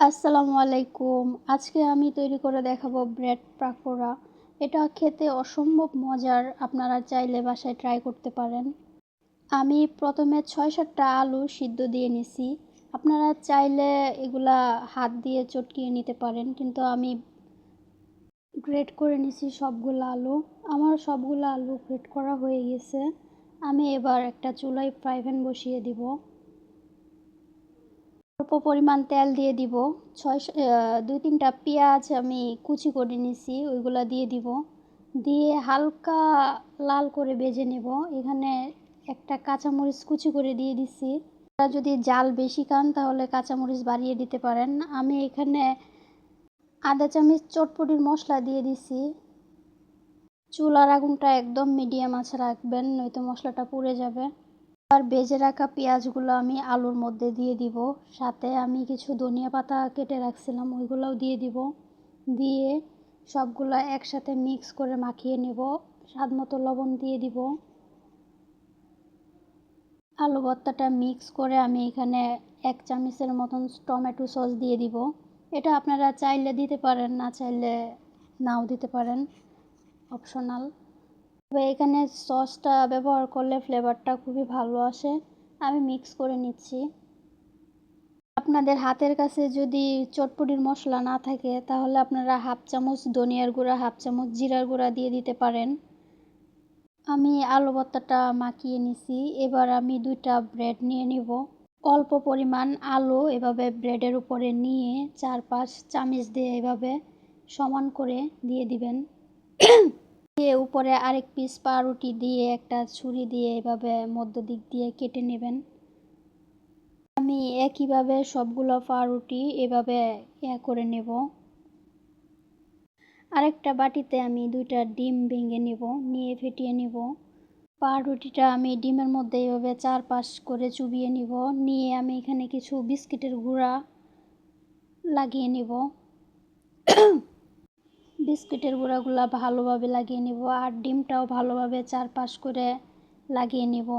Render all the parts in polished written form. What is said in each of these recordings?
আসসালামু আলাইকুম। আজকে আমি তৈরি করে দেখাবো ব্রেড পাকোড়া। এটা খেতে অসম্ভব মজার। আপনারা চাইলে বাসায় ট্রাই করতে পারেন। আমি প্রথমে ৬-৭টা আলু সিদ্ধ দিয়ে নিছি। আপনারা চাইলে এগুলা হাত দিয়ে চটকিয়ে নিতে পারেন, কিন্তু আমি গ্রেট করে নিছি সবগুলো আলু। আমার সবগুলো আলু গ্রেট করা হয়ে গেছে। আমি এবার একটা চুলায় ফ্রাই প্যান বসিয়ে দিব। অল্প পরিমাণ তেল দিয়ে দিব। ২-৩টা পেঁয়াজ আমি কুচি করে নিছি, ওইগুলা দিয়ে দিব। দিয়ে হালকা লাল করে ভেজে নেব। এখানে একটা কাঁচামরিচ কুচি করে দিয়ে দিছি। আপনারা যদি ঝাল বেশি খান তাহলে কাঁচামরিচ বাড়িয়ে দিতে পারেন। আমি এখানে আধা চামচ চটপটির মশলা দিয়ে দিছি। চুলার আগুনটা একদম মিডিয়াম আঁচে রাখবেন, নয়তো মশলাটা পুড়ে যাবে। আর ভেজে রাখা পেঁয়াজগুলো আমি আলুর মধ্যে দিয়ে দিব। সাথে আমি কিছু ধনিয়া পাতা কেটে রাখছিলাম, ওইগুলোও দিয়ে দিব। দিয়ে সবগুলো একসাথে মিক্স করে মাখিয়ে নেব। স্বাদ মতো লবণ দিয়ে দিব। আলু ভর্তাটা মিক্স করে আমি এখানে ১ চামচের মতন টমেটো সস দিয়ে দিব। এটা আপনারা চাইলে দিতে পারেন, না চাইলে নাও দিতে পারেন, অপশনাল। তবে এখানে সসটা ব্যবহার করলে ফ্লেভারটা খুবই ভালো আসে। আমি মিক্স করে নিচ্ছি। আপনাদের হাতের কাছে যদি চটপটির মশলা না থাকে তাহলে আপনারা 1/2 চামচ ধনিয়ার গুঁড়া, 1/2 চামচ জিরার গুঁড়া দিয়ে দিতে পারেন। আমি আলু ভর্তাটা মাখিয়ে নিছি। এবার আমি 2টা ব্রেড নিয়ে নিব। অল্প পরিমাণ আলু এভাবে ব্রেডের উপরে নিয়ে 4-5 চামচ দিয়ে এভাবে সমান করে দিয়ে দিবেন। দিয়ে উপরে আরেক পিস পাউরুটি দিয়ে একটা ছুরি দিয়ে এভাবে মধ্য দিক দিয়ে কেটে নেবেন। আমি একইভাবে সবগুলো পাউরুটি এভাবে করে নেব। আরেকটা বাটিতে আমি 2টা ডিম ভেঙে নেব, নিয়ে ফেটিয়ে নেব। পাউরুটিটা আমি ডিমের মধ্যে এভাবে 4-5 করে চুবিয়ে নিব। নিয়ে আমি এখানে কিছু বিস্কিটের গুঁড়া লাগিয়ে নেব। বিস্কিটের গুঁড়াগুলো ভালোভাবে লাগিয়ে নেব, আর ডিমটাও ভালোভাবে 4-5 করে লাগিয়ে নেব।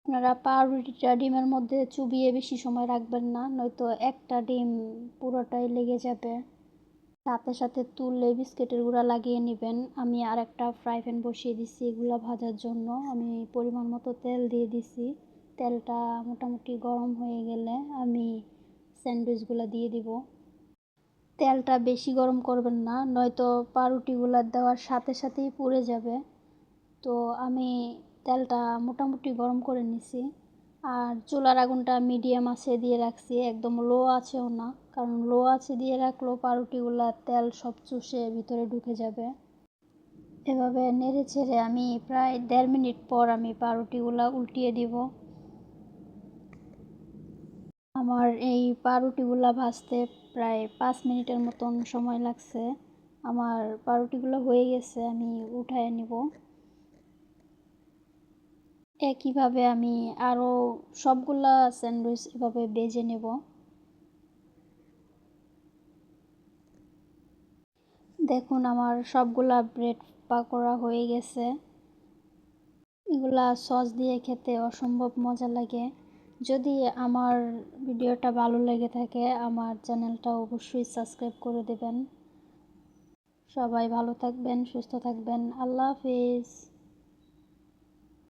আপনারা পাউরুটিটা ডিমের মধ্যে চুবিয়ে বেশি সময় রাখবেন না, নয়তো একটা ডিম পুরোটাই লেগে যাবে। সাথে সাথে তুলে বিস্কিটের গুঁড়া লাগিয়ে নেবেন। আমি আর একটা ফ্রাই প্যান বসিয়ে দিছি এগুলো ভাজার জন্য। আমি পরিমাণ মতো তেল দিয়ে দিছি। তেলটা মোটামুটি গরম হয়ে গেলে আমি স্যান্ডউইচগুলো দিয়ে দিব। তেলটা বেশি গরম করবেন না, নয়তো পাউরুটিগুলো দেওয়ার সাথে সাথেই পুড়ে যাবে। তো আমি তেলটা মোটামুটি গরম করে নিছি। আর চুলার আগুনটা মিডিয়াম আঁচে দিয়ে রাখছি, একদম লো আঁচেও না, কারণ লো আঁচে দিয়ে রাখলেও পাউরুটিগুলো তেল সব চুষে ভিতরে ঢুকে যাবে। এভাবে নেড়ে ছেড়ে আমি প্রায় 1.5 মিনিট পর আমি পাউরুটিগুলো উল্টিয়ে দিব। আমার এই পাউরুটিগুলো ভাজতে প্রায় 5 মিনিটের মতন সময় লাগছে। আমার পাউরুটিগুলো হয়ে গেছে, আমি উঠায় নিব। একইভাবে আমি আরও সবগুলা স্যান্ডউইচ এভাবে ভেজে নেব। দেখুন আমার সবগুলা ব্রেড পাকোড়া হয়ে গেছে। এগুলা সস দিয়ে খেতে অসম্ভব মজা লাগে। যদি আমার ভিডিওটা ভালো লেগে থাকে আমার চ্যানেলটা অবশ্যই সাবস্ক্রাইব করে দেবেন। সবাই ভালো থাকবেন, সুস্থ থাকবেন। আল্লাহ হাফিজ।